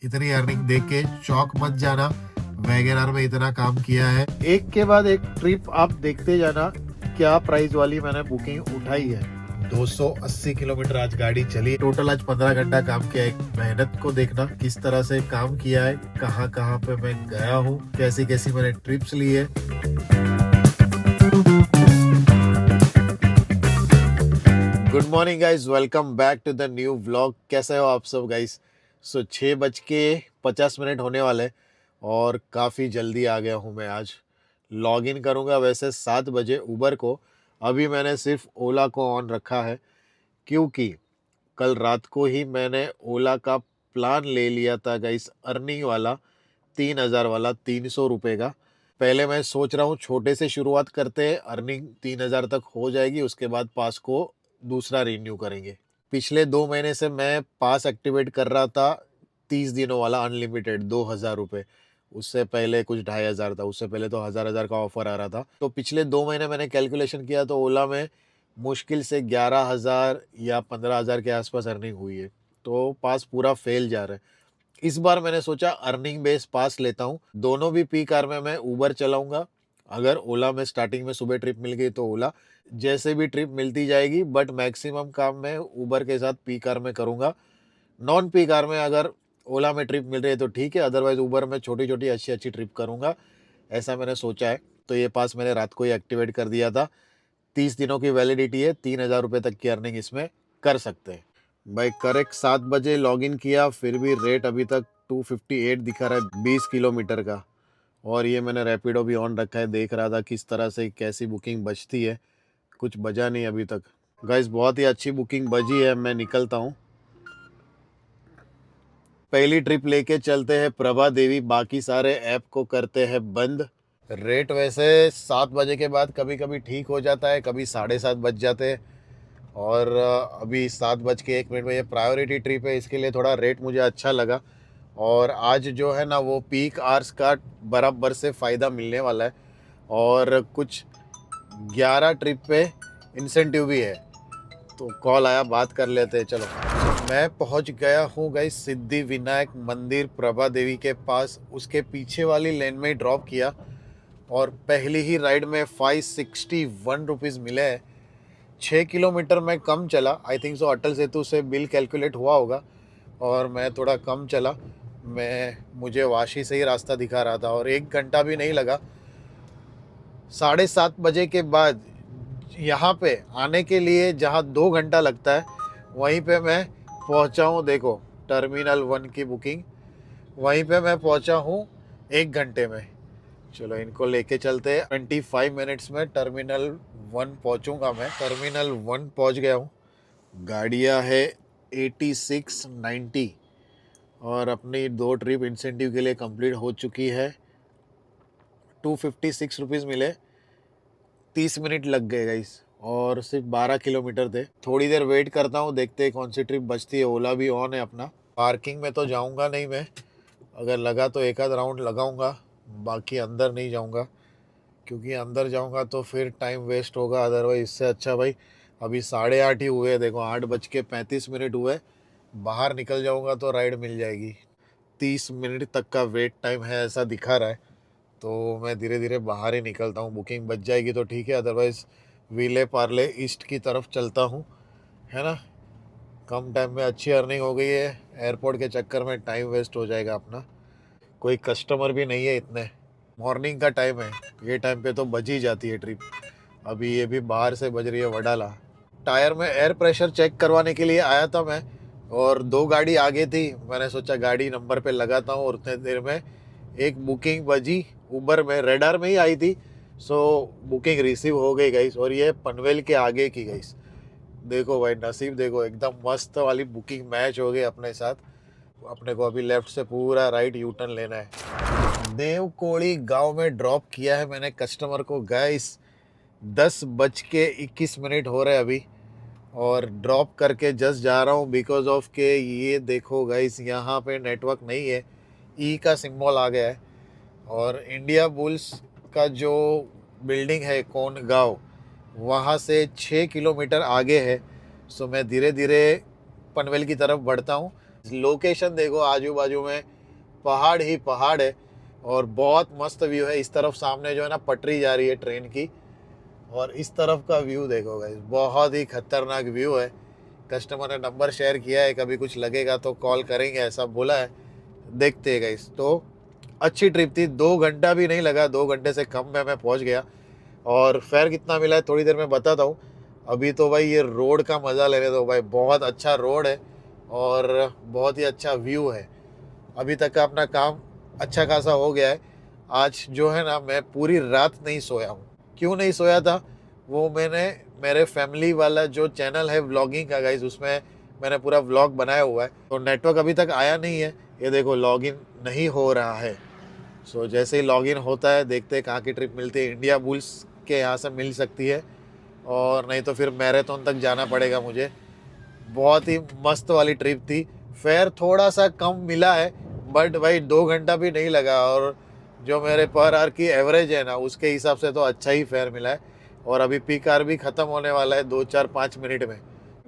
इतनी अर्निंग देख के शौक मत जाना। वैगनआर में इतना काम किया है, एक के बाद एक ट्रिप आप देखते जाना क्या प्राइस वाली मैंने बुकिंग उठाई है। 280 किलोमीटर आज गाड़ी चली, टोटल आज 15 घंटा काम किया है। मेहनत को देखना किस तरह से काम किया है, कहाँ कहाँ पे मैं गया हूँ, कैसी कैसी मैंने ट्रिप्स ली है। Good morning guys, welcome back to the new vlog. कैसे हो आप सब गाइज? 6:50 होने वाले और काफ़ी जल्दी आ गया हूँ मैं। आज लॉग इन करूँगा वैसे 7 बजे उबर को। अभी मैंने सिर्फ ओला को ऑन रखा है क्योंकि कल रात को ही मैंने ओला का प्लान ले लिया था गाइस, अर्निंग वाला 3,000 वाला, 300 रुपये का। पहले मैं सोच रहा हूँ छोटे से शुरुआत करते हैं, अर्निंग 3,000 तक हो जाएगी, उसके बाद पास को दूसरा रिन्यू करेंगे। पिछले 2 महीने से मैं पास एक्टिवेट कर रहा था 30 दिनों वाला अनलिमिटेड 2,000 रुपये। उससे पहले कुछ 2,500 था, उससे पहले तो हज़ार का ऑफर आ रहा था। तो पिछले 2 महीने मैंने कैलकुलेशन किया तो ओला में मुश्किल से 11,000 या 15,000 के आसपास अर्निंग हुई है। तो पास पूरा फेल जा रहा है। इस बार मैंने सोचा अर्निंग बेस पास लेता हूँ। दोनों भी पी कार में मैं उबर चलाऊंगा। अगर ओला में स्टार्टिंग में सुबह ट्रिप मिल गई तो ओला, जैसे भी ट्रिप मिलती जाएगी, बट मैक्सिमम काम मैं उबर के साथ पी कार में करूँगा। नॉन पी कार में अगर ओला में ट्रिप मिल रही है तो ठीक है, अदरवाइज उबर में छोटी छोटी अच्छी अच्छी ट्रिप करूँगा, ऐसा मैंने सोचा है। तो ये पास मैंने रात को ही एक्टिवेट कर दिया था। 30 दिनों की वैलिडिटी है, 3,000 रुपये तक की अर्निंग इसमें कर सकते हैं भाई। करेक्ट 7 बजे लॉगिन किया, फिर भी रेट अभी तक 258 दिखा रहा है 20 किलोमीटर का। और ये मैंने रैपिडो भी ऑन रखा है, देख रहा था किस तरह से कैसी बुकिंग बजती है। कुछ बजा नहीं अभी तक गाइस, बहुत ही अच्छी बुकिंग बजी है। मैं निकलता हूँ, पहली ट्रिप लेके चलते हैं प्रभा देवी, बाकी सारे ऐप को करते हैं बंद। रेट वैसे 7 बजे के बाद कभी कभी ठीक हो जाता है, कभी 7:30 बज जाते हैं। और अभी 7:01 में ये प्रायोरिटी ट्रिप है, इसके लिए थोड़ा रेट मुझे अच्छा लगा। और आज जो है ना वो पीक आवर्स का बराबर से फ़ायदा मिलने वाला है। और कुछ 11 ट्रिप पे इंसेंटिव भी है। तो कॉल आया, बात कर लेते हैं चलो। मैं पहुंच गया हूँ गाइस सिद्धि विनायक मंदिर प्रभा देवी के पास। उसके पीछे वाली लेन में ड्रॉप किया और पहली ही राइड में 561 रुपीज़ मिले हैं। 6 किलोमीटर में कम चला, I think so Atal Setu से बिल कैलकुलेट हुआ होगा और मैं थोड़ा कम चला। मुझे वाशी से ही रास्ता दिखा रहा था और 1 घंटा भी नहीं लगा। 7:30 बजे के बाद यहाँ पे आने के लिए जहाँ 2 घंटा लगता है, वहीं पे मैं पहुँचा हूँ। देखो टर्मिनल 1 की बुकिंग, वहीं पे मैं पहुँचा हूँ 1 घंटे में। चलो इनको लेके चलते हैं। 25 मिनट्स में टर्मिनल 1 पहुँचूँगा। मैं टर्मिनल 1 पहुँच गया हूँ। गाड़ियाँ है 8690 और अपनी 2 ट्रिप इंसेंटिव के लिए कंप्लीट हो चुकी है। 256 रुपीज़ मिले, 30 मिनट लग गए गाइस और सिर्फ 12 किलोमीटर थे। थोड़ी देर वेट करता हूँ, देखते हैं कौन सी ट्रिप बचती है। ओला भी ऑन है अपना। पार्किंग में तो जाऊँगा नहीं मैं, अगर लगा तो एक आध राउंड लगाऊंगा, बाकी अंदर नहीं जाऊंगा क्योंकि अंदर जाऊंगा तो फिर टाइम वेस्ट होगा। अदरवाइज इससे अच्छा भाई अभी 8:30 ही हुए, देखो 8:35 हुए, बाहर निकल जाऊंगा तो राइड मिल जाएगी। 30 मिनट तक का वेट टाइम है ऐसा दिखा रहा है, तो मैं धीरे धीरे बाहर ही निकलता हूँ। बुकिंग बच जाएगी तो ठीक है, अदरवाइज़ विले पार्ले ईस्ट की तरफ चलता हूँ, है ना। कम टाइम में अच्छी अर्निंग हो गई है, एयरपोर्ट के चक्कर में टाइम वेस्ट हो जाएगा अपना। कोई कस्टमर भी नहीं है इतने, मॉर्निंग का टाइम है, ये टाइम पे तो बज ही जाती है ट्रिप। अभी ये भी बाहर से बज रही है वडाला। टायर में एयर प्रेशर चेक करवाने के लिए आया था मैं, और 2 गाड़ी आगे थी। मैंने सोचा गाड़ी नंबर पे लगाता हूँ, और उतने देर में एक बुकिंग बजी उबर में, रेडार में ही आई थी। सो बुकिंग रिसीव हो गई गाइस, और ये पनवेल के आगे की गाइस। देखो भाई नसीब देखो, एकदम मस्त वाली बुकिंग मैच हो गई अपने साथ। अपने को अभी लेफ्ट से पूरा राइट यू टर्न लेना है। देवकोड़ी गांव में ड्रॉप किया है मैंने कस्टमर को गाइस। 10:21 हो रहे हैं अभी, और ड्रॉप करके जस्ट जा रहा हूँ बिकॉज ऑफ के ये देखो गाइस यहाँ पे नेटवर्क नहीं है। ई का सिंबल आ गया है, और इंडिया बुल्स का जो बिल्डिंग है कोन गांव, वहाँ से 6 किलोमीटर आगे है। सो मैं धीरे धीरे पनवेल की तरफ बढ़ता हूँ। लोकेशन देखो, आजू बाजू में पहाड़ ही पहाड़ है और बहुत मस्त व्यू है। इस तरफ सामने जो है ना पटरी जा रही है ट्रेन की, और इस तरफ का व्यू देखो गाइस, बहुत ही खतरनाक व्यू है। कस्टमर ने नंबर शेयर किया है, कभी कुछ लगेगा तो कॉल करेंगे ऐसा बोला है, देखते हैं गाइस। तो अच्छी ट्रिप थी, 2 घंटा भी नहीं लगा, 2 घंटे से कम में मैं पहुंच गया। और फेयर कितना मिला है थोड़ी देर में बताता हूँ। अभी तो भाई ये रोड का मज़ा लेने दो भाई, बहुत अच्छा रोड है और बहुत ही अच्छा व्यू है। अभी तक का अपना काम अच्छा खासा हो गया है। आज जो है ना मैं पूरी रात नहीं सोया हूँ। क्यों नहीं सोया था, वो मैंने मेरे फैमिली वाला जो चैनल है व्लॉगिंग का गाइज, उसमें मैंने पूरा व्लॉग बनाया हुआ है। तो नेटवर्क अभी तक आया नहीं है, ये देखो लॉगिन नहीं हो रहा है। सो जैसे ही लॉगिन होता है देखते हैं कहाँ की ट्रिप मिलती है। इंडिया बुल्स के यहाँ से मिल सकती है और नहीं तो फिर मैराथन तक जाना पड़ेगा मुझे। बहुत ही मस्त वाली ट्रिप थी। फेयर थोड़ा सा कम मिला है बट भाई 2 घंटा भी नहीं लगा, और जो मेरे पर आवर की एवरेज है ना उसके हिसाब से तो अच्छा ही फेयर मिला है। और अभी पीक आवर भी ख़त्म होने वाला है 2-4-5 मिनट में।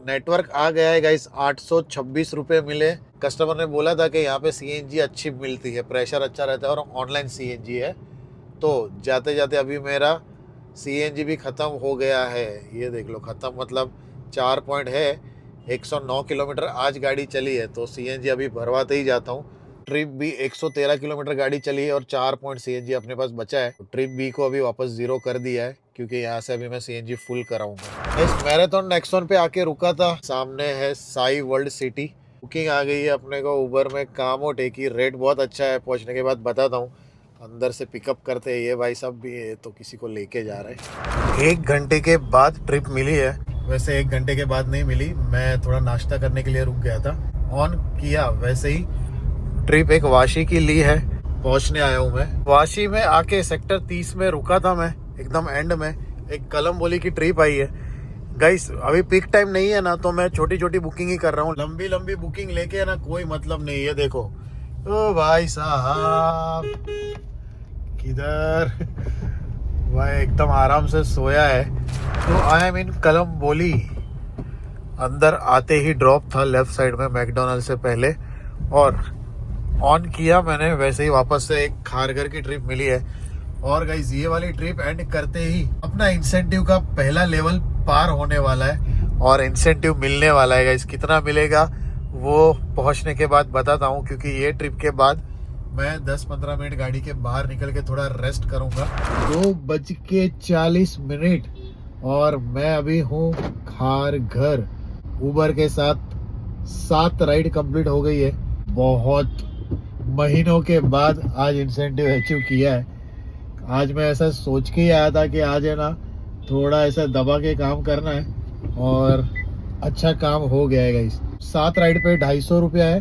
नेटवर्क आ गया है गाइस, 826 रुपये मिले। कस्टमर ने बोला था कि यहाँ पे सीएनजी अच्छी मिलती है, प्रेशर अच्छा रहता है और ऑनलाइन सीएनजी है। तो जाते जाते अभी मेरा सीएनजी भी ख़त्म हो गया है। ये देख लो, ख़त्म मतलब 4 पॉइंट है, 109 किलोमीटर आज गाड़ी चली है, तो सीएनजी अभी भरवाते ही जाता हूँ। ट्रिप बी 113 किलोमीटर गाड़ी चली है और 4 पॉइंट सीएनजी अपने पास बचा है। तो ट्रिप बी को अभी वापस 0 कर दिया है क्योंकि यहाँ से अभी मैं सीएनजी फुल कराऊंगा। इस मैराथन नेक्सॉन पे आके रुका था, सामने है साई वर्ल्ड सिटी। बुकिंग आ गई है अपने को उबर में, कामोटे की। रेट बहुत अच्छा है, पहुँचने के बाद बताता हूँ। अंदर से पिकअप करते हैं ये भाई साहब भी है, तो किसी को लेके जा रहे हैं। 1 घंटे के बाद ट्रिप मिली है। वैसे 1 घंटे के बाद नहीं मिली, मैं थोड़ा नाश्ता करने के लिए रुक गया था। ऑन किया वैसे ही ट्रिप एक वाशी की ली है। पहुंचने आया हूं मैं वाशी में, आके सेक्टर 30 में रुका था मैं, एकदम एंड में। एक कलमबोली की ट्रिप आई है गाइस। अभी पीक टाइम नहीं है ना, तो मैं छोटी छोटी बुकिंग ही कर रहा हूँ। लंबी लंबी बुकिंग लेके ना कोई मतलब नहीं है। देखो ओ भाई साहब किधर भाई एकदम आराम से सोया है। तो आई एम इन कलमबोली। अंदर आते ही ड्रॉप था लेफ्ट साइड में मैकडोनल्ड से पहले, और ऑन किया मैंने, वैसे ही वापस से एक खारघर की ट्रिप मिली है। और गाइस ये वाली ट्रिप एंड करते ही अपना इंसेंटिव का पहला लेवल पार होने वाला है और इंसेंटिव मिलने वाला है गाइस। कितना मिलेगा वो पहुंचने के बाद बताता हूँ, क्योंकि ये ट्रिप के बाद मैं 10-15 मिनट गाड़ी के बाहर निकल के थोड़ा रेस्ट करूंगा। 2:40 और मैं अभी हूँ खारघर। उबर के साथ 7 राइड कंप्लीट हो गई है। बहुत महीनों के बाद आज इंसेंटिव अचीव किया है। आज मैं ऐसा सोच के ही आया था कि आज है ना थोड़ा ऐसा दबा के काम करना है, और अच्छा काम हो गया है गाइस। 7 राइड पे 250 रुपया है,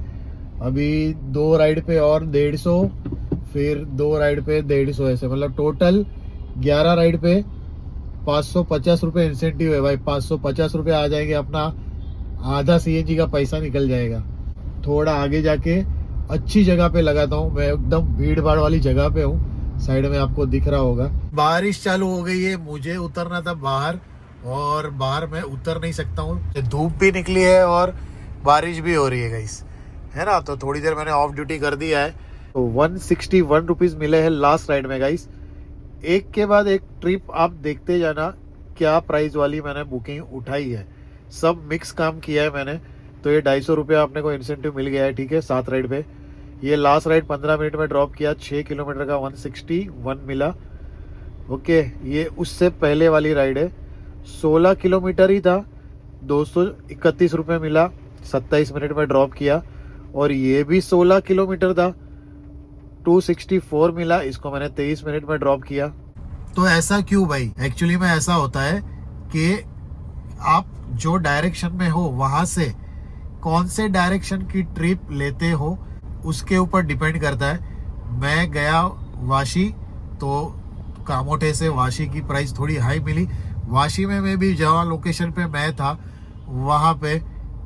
अभी 2 राइड पे और 150, फिर 2 राइड पे 150, ऐसे मतलब टोटल 11 राइड पे 550 रुपये इंसेंटिव है भाई। 550 रुपये आ जाएंगे, अपना आधा सीएनजी का पैसा निकल जाएगा। थोड़ा आगे जाके अच्छी जगह पे लगाता हूँ मैं, एकदम भीड़ भाड़ वाली जगह पे हूँ। साइड में आपको दिख रहा होगा। बारिश चालू हो गई है, मुझे उतरना था बाहर और बाहर मैं उतर नहीं सकता हूँ। धूप भी निकली है और बारिश भी हो रही है गाइस, है ना। तो थोड़ी देर मैंने ऑफ ड्यूटी कर दिया है। तो 161 रुपीज मिले हैं लास्ट राइड में गाइस। एक के बाद एक ट्रिप आप देखते जाना क्या प्राइस वाली मैंने बुकिंग उठाई है। सब मिक्स काम किया है मैंने। तो ये 250 रुपया अपने को इंसेंटिव मिल गया है, ठीक है, 7 राइड पे। ये लास्ट राइड 15 मिनट में ड्रॉप किया, 6 किलोमीटर का 161 मिला। ओके, ये उससे पहले वाली राइड है, 16 किलोमीटर ही था, 231 रुपये मिला, 27 मिनट में ड्रॉप किया। और ये भी 16 किलोमीटर था, 264 मिला, इसको मैंने 23 मिनट में ड्रॉप किया। तो ऐसा क्यों भाई? एक्चुअली में ऐसा होता है कि आप जो डायरेक्शन में हो वहां से कौन से डायरेक्शन की ट्रिप लेते हो उसके ऊपर डिपेंड करता है। मैं गया वाशी, तो कामोठे से वाशी की प्राइस थोड़ी हाई मिली। वाशी में भी जहाँ लोकेशन पे मैं था वहाँ पे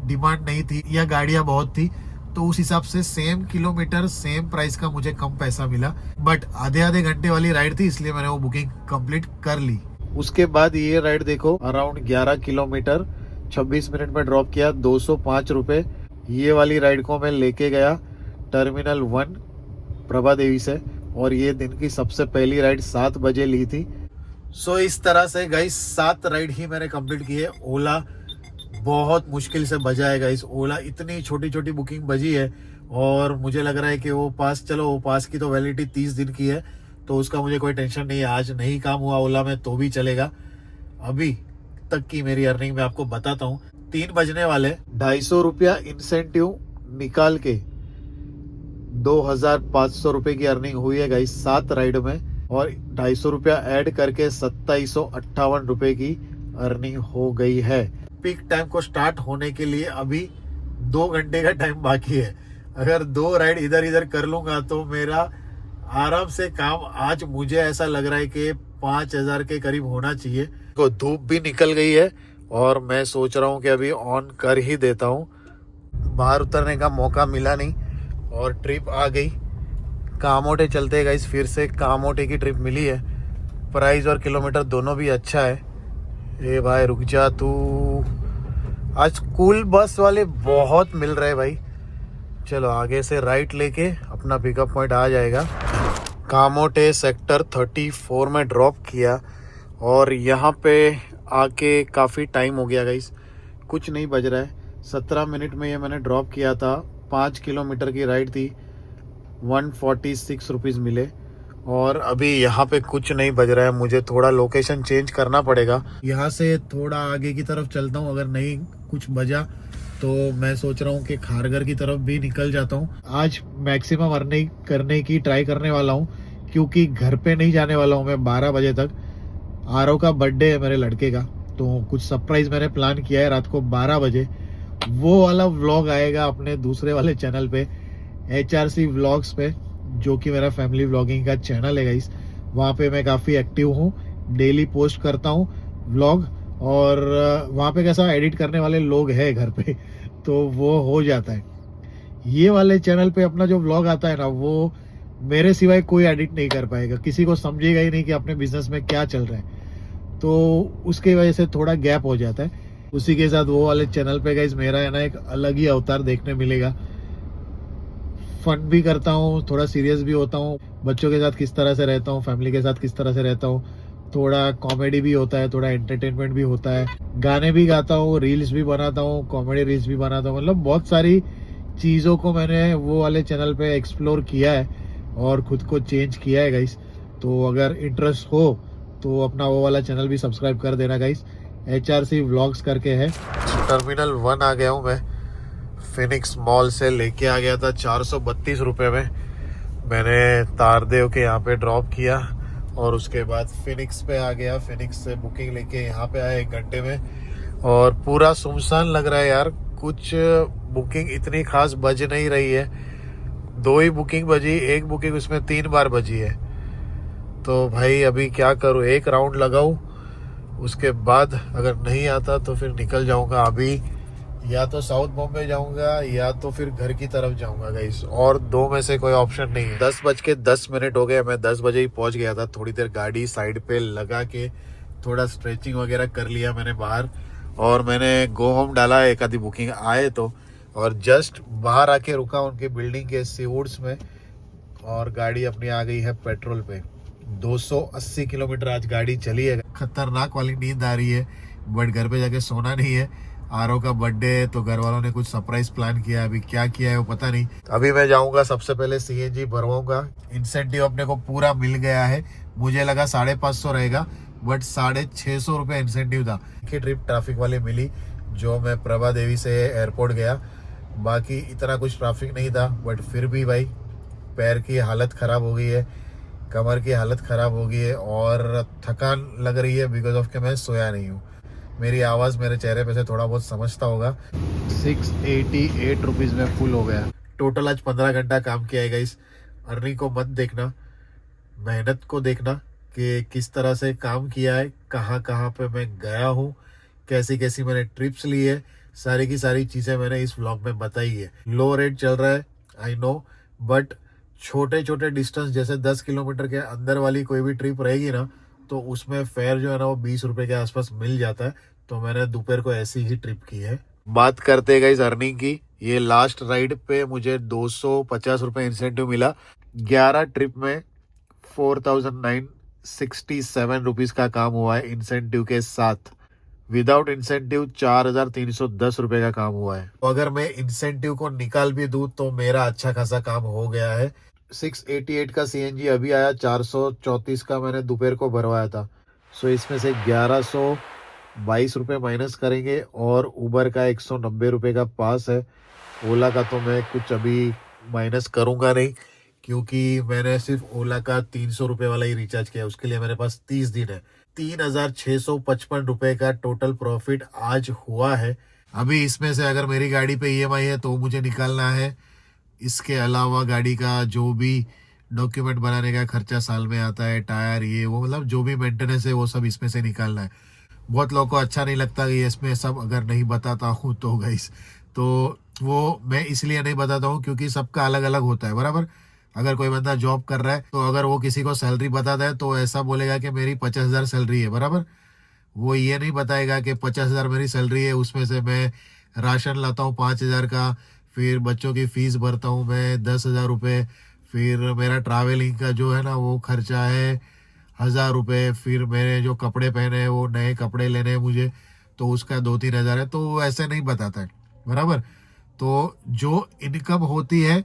डिमांड नहीं थी या गाड़ियाँ बहुत थी, तो उस हिसाब से सेम किलोमीटर सेम प्राइस का मुझे कम पैसा मिला। बट आधे घंटे वाली राइड थी, इसलिए मैंने वो बुकिंग कंप्लीट कर ली। उसके बाद ये राइड देखो, अराउंड 11 किलोमीटर 26 मिनट में ड्रॉप किया, 205 रुपये। ये वाली राइड को मैं लेके गया टर्मिनल 1 प्रभा देवी से, और ये दिन की सबसे पहली राइड 7 बजे ली थी। सो इस तरह से गाइस 7 राइड ही मैंने कंप्लीट की है। ओला बहुत मुश्किल से बजा है गाइस। ओला इतनी छोटी छोटी बुकिंग बजी है, और मुझे लग रहा है कि वो पास, चलो वो पास की तो वैलिडिटी 30 दिन की है, तो उसका मुझे कोई टेंशन नहीं है। आज नहीं काम हुआ ओला में तो भी चलेगा। अभी तक की मेरी अर्निंग मैं आपको बताता हूँ। 3 बजने वाले, 250 रुपया इंसेंटिव निकाल के 2500 रुपए की अर्निंग हुई है गाइस 7 राइड में, और 250 रुपया ऐड करके 2758 रुपए की अर्निंग हो गई है। पीक टाइम को स्टार्ट होने के लिए अभी 2 घंटे का टाइम बाकी है। अगर 2 राइड इधर इधर कर लूंगा तो मेरा आराम से काम आज मुझे ऐसा लग रहा है कि 5000 के करीब होना चाहिए। तो धूप भी निकल गई है, और मैं सोच रहा हूँ कि अभी ऑन कर ही देता हूँ। बाहर उतरने का मौका मिला नहीं, और ट्रिप आ गई। कामोटे चलते गाइस, फिर से कामोटे की ट्रिप मिली है। प्राइस और किलोमीटर दोनों भी अच्छा है। ए भाई रुक जा तू, आज स्कूल बस वाले बहुत मिल रहे भाई। चलो आगे से राइट लेके अपना पिकअप पॉइंट आ जाएगा। कामोटे सेक्टर 34 में ड्रॉप किया, और यहाँ पे आके काफ़ी टाइम हो गया गाइस। कुछ नहीं बज रहा है। 17 मिनट में ये मैंने ड्रॉप किया था। 5 किलोमीटर की राइड थी, 146 रुपीज़ मिले, और अभी यहाँ पे कुछ नहीं बज रहा है। मुझे थोड़ा लोकेशन चेंज करना पड़ेगा। यहाँ से थोड़ा आगे की तरफ चलता हूँ। अगर नहीं कुछ बजा तो मैं सोच रहा हूँ कि खारघर की तरफ भी निकल जाता हूँ। आज मैक्सिमम अर्निंग करने की ट्राई करने वाला हूँ, क्योंकि घर पे नहीं जाने वाला हूँ मैं 12 बजे तक। आरव का बर्थडे है मेरे लड़के का, तो कुछ सरप्राइज मैंने प्लान किया है रात को 12 बजे। वो वाला व्लॉग आएगा अपने दूसरे वाले चैनल पे, HRC व्लॉग्स पे, जो कि मेरा फैमिली व्लॉगिंग का चैनल है गाइस। वहाँ पे मैं काफ़ी एक्टिव हूँ, डेली पोस्ट करता हूँ व्लॉग, और वहाँ पे कैसा एडिट करने वाले लोग हैं घर पे, तो वो हो जाता है। ये वाले चैनल पे अपना जो व्लॉग आता है ना, वो मेरे सिवाय कोई एडिट नहीं कर पाएगा, किसी को समझेगा ही नहीं कि अपने बिजनेस में क्या चल रहा है, तो उसकी वजह से थोड़ा गैप हो जाता है। उसी के साथ वो वाले चैनल पे गाइस मेरा है ना एक अलग ही अवतार देखने मिलेगा। फन भी करता हूँ, थोड़ा सीरियस भी होता हूँ, बच्चों के साथ किस तरह से रहता हूँ, फैमिली के साथ किस तरह से रहता हूँ, थोड़ा कॉमेडी भी होता है, थोड़ा एंटरटेनमेंट भी होता है, गाने भी गाता हूँ, रील्स भी बनाता हूँ, कॉमेडी रील्स भी बनाता हूँ। मतलब बहुत सारी चीज़ों को मैंने वो वाले चैनल पे एक्सप्लोर किया है और खुद को चेंज किया है गाइस। तो अगर इंटरेस्ट हो तो अपना वो वाला चैनल भी सब्सक्राइब कर देना गाइस, HRC व्लॉग्स करके है। टर्मिनल 1 आ गया हूँ मैं। फिनिक्स मॉल से लेके आ गया था 432 रुपये में। मैंने तारदेव के यहाँ पे ड्रॉप किया, और उसके बाद फिनिक्स पे आ गया। फिनिक्स से बुकिंग लेके यहाँ पे आया 1 घंटे में, और पूरा सुनसान लग रहा है यार। कुछ बुकिंग इतनी खास बज नहीं रही है। 2 ही बुकिंग बजी, 1 बुकिंग उसमें 3 बार बजी है। तो भाई अभी क्या करूँ, 1 राउंड लगाऊँ, उसके बाद अगर नहीं आता तो फिर निकल जाऊंगा। अभी या तो साउथ बॉम्बे जाऊंगा या तो फिर घर की तरफ जाऊंगा गाइस, और 2 में से कोई ऑप्शन नहीं है। 10:10 हो गए, मैं 10 बजे ही पहुंच गया था। थोड़ी देर गाड़ी साइड पे लगा के थोड़ा स्ट्रेचिंग वगैरह कर लिया मैंने बाहर, और मैंने गो होम डाला एक आधी बुकिंग आए तो, और जस्ट बाहर आके रुका उनके बिल्डिंग के सीवुड्स में, और गाड़ी अपनी आ गई है पेट्रोल पे। 280 किलोमीटर आज गाड़ी चली है। खतरनाक वाली नींद आ रही है, बट घर पे जाके सोना नहीं है। आरव का बर्थडे है तो घर वालों ने कुछ सरप्राइज प्लान किया, अभी क्या किया है वो पता नहीं। अभी मैं जाऊंगा, सबसे पहले CNG भरवाऊंगा। इंसेंटिव अपने को पूरा मिल गया है। मुझे लगा 550 रहेगा, बट 650 रुपये इंसेंटिव था। की ट्रिप ट्रैफिक वाली मिली, जो मैं प्रभा देवी से एयरपोर्ट गया। बाकी इतना कुछ ट्रैफिक नहीं था, बट फिर भी भाई पैर की हालत ख़राब हो गई है, कमर की हालत ख़राब हो गई है, और थकान लग रही है बिकॉज ऑफ कि मैं सोया नहीं हूँ। मेरी आवाज़ मेरे चेहरे पे से थोड़ा बहुत समझता होगा। 688 रुपीज़ में फुल हो गया। टोटल आज 15 घंटा काम किया है गाइस। अर्निंग को मत देखना, मेहनत को देखना कि किस तरह से काम किया है, कहाँ कहाँ पे मैं गया हूँ, कैसी कैसी मैंने ट्रिप्स ली है। सारी की सारी चीज़ें मैंने इस व्लॉग में बताई है। लो रेट चल रहा है आई नो, बट छोटे छोटे डिस्टेंस जैसे 10 किलोमीटर के अंदर वाली कोई भी ट्रिप रहेगी ना, तो उसमें फेयर जो है ना वो 20 रुपये के आसपास मिल जाता है। तो मैंने दोपहर को ऐसी ही ट्रिप की है। बात करते हैं गाइस अर्निंग की। ये लास्ट राइड पे मुझे 250 रुपये इंसेंटिव मिला। 11 ट्रिप में 4967 रुपीज़ का काम हुआ है इंसेंटिव के साथ। विदाउट इंसेंटिव 4310 रुपये का काम हुआ है। तो अगर मैं इंसेंटिव को निकाल भी दूं तो मेरा अच्छा खासा काम हो गया है। 688 का सीएनजी अभी आया, 434 का मैंने दोपहर को भरवाया था। सो इसमें से 1122 रुपये माइनस करेंगे और उबर का 190 रुपये का पास है। ओला का तो मैं कुछ अभी माइनस करूंगा नहीं, क्योंकि मैंने सिर्फ ओला का 300 रुपये वाला ही रिचार्ज किया, उसके लिए मेरे पास 30 दिन है। 3655 रुपये का टोटल प्रॉफिट आज हुआ है। अभी इसमें से अगर मेरी गाड़ी पे ईएमआई है तो मुझे निकालना है। इसके अलावा गाड़ी का जो भी डॉक्यूमेंट बनाने का खर्चा साल में आता है, टायर ये वो, मतलब जो भी मेंटेनेंस है वो सब इसमें से निकालना है। बहुत लोगों को अच्छा नहीं लगता कि इसमें सब अगर नहीं बताता हूँ तो गाइस, तो वो मैं इसलिए नहीं बताता हूँ क्योंकि सबका अलग अलग होता है, बराबर। अगर कोई बंदा जॉब कर रहा है तो अगर वो किसी को सैलरी बताता है तो ऐसा बोलेगा कि मेरी 50,000 सैलरी है, बराबर। वो ये नहीं बताएगा कि 50,000 मेरी सैलरी है, उसमें से मैं राशन लाता हूँ 5,000 का, फिर बच्चों की फीस भरता हूँ मैं 10,000 रुपये, फिर मेरा ट्रैवलिंग का जो है ना वो खर्चा है 1,000 रुपये, फिर मेरे जो कपड़े पहने हैं वो नए कपड़े लेने हैं मुझे तो उसका 2-3 हज़ार है। तो वो ऐसे नहीं बताता है, बराबर। तो जो इनकम होती है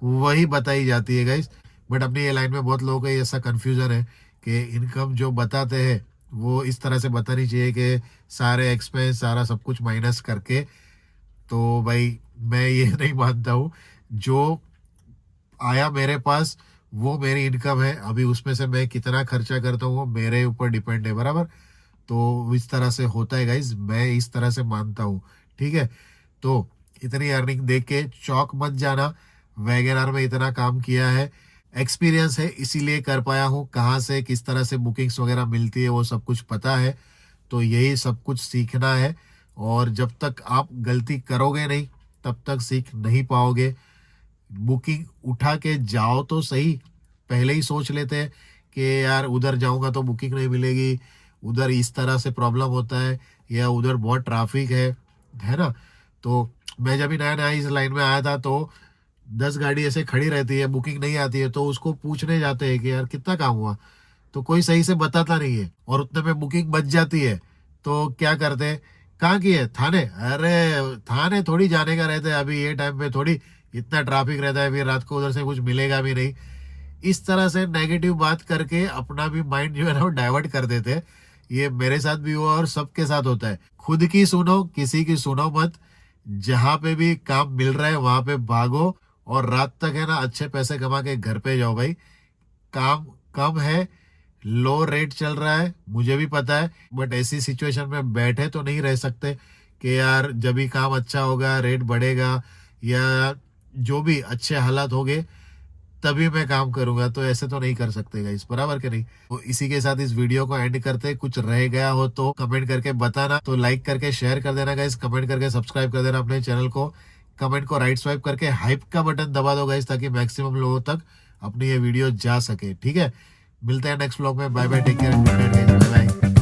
वही बताई जाती है गाइस। बट अपनी ये लाइन में बहुत लोगों का ऐसा कन्फ्यूज़न है कि इनकम जो बताते हैं वो इस तरह से बतानी चाहिए कि सारे एक्सपेंस सारा सब कुछ माइनस करके। तो भाई मैं ये नहीं मानता हूँ। जो आया मेरे पास वो मेरी इनकम है, अभी उसमें से मैं कितना खर्चा करता हूँ वो मेरे ऊपर डिपेंड है, बराबर। तो इस तरह से होता है गाइज, मैं इस तरह से मानता हूँ, ठीक है। तो इतनी अर्निंग देख के चौक मत जाना। वैगनआर में इतना काम किया है, एक्सपीरियंस है इसीलिए कर पाया हूँ। कहाँ से किस तरह से बुकिंग्स वगैरह मिलती है वो सब कुछ पता है। तो यही सब कुछ सीखना है, और जब तक आप गलती करोगे नहीं तब तक सीख नहीं पाओगे। बुकिंग उठा के जाओ तो सही, पहले ही सोच लेते हैं कि यार उधर जाऊंगा तो बुकिंग नहीं मिलेगी, उधर इस तरह से प्रॉब्लम होता है, या उधर बहुत ट्रैफिक है ना। तो मैं जब भी नया नया इस लाइन में आया था तो 10 गाड़ी ऐसे खड़ी रहती है, बुकिंग नहीं आती है, तो उसको पूछने जाते हैं कि यार कितना काम हुआ, तो कोई सही से बताता नहीं है, और उतने में बुकिंग बच जाती है। तो क्या करते हैं, कहाँ की है, थाने, अरे थाने थोड़ी जाने का रहता है, अभी ये टाइम पे थोड़ी इतना ट्रैफिक रहता है, फिर रात को उधर से कुछ मिलेगा भी नहीं। इस तरह से नेगेटिव बात करके अपना भी माइंड जो है ना वो डाइवर्ट कर देते हैं। ये मेरे साथ भी हुआ और सबके साथ होता है। खुद की सुनो, किसी की सुनो मत। जहां पे भी काम मिल रहा है वहां पे भागो, और रात तक है ना अच्छे पैसे कमा के घर पे जाओ भाई। काम कम है, लो रेट चल रहा है, मुझे भी पता है, बट ऐसी सिचुएशन में बैठे तो नहीं रह सकते कि यार जब भी काम अच्छा होगा, रेट बढ़ेगा, या जो भी अच्छे हालात होंगे तभी मैं काम करूंगा। तो ऐसे तो नहीं कर सकते गाइस, बराबर के नहीं। तो इसी के साथ इस वीडियो को एंड करते, कुछ रह गया हो तो कमेंट करके बताना, तो लाइक करके शेयर कर देना गाइस, कमेंट करके सब्सक्राइब कर देना अपने चैनल को, कमेंट को राइट स्वाइप करके हाइप का बटन दबा दो गाइस, ताकि मैक्सिमम लोगों तक अपनी ये वीडियो जा सके, ठीक है। मिलते हैं नेक्स्ट व्लॉग में, bye bye, take care, good night guys, bye bye.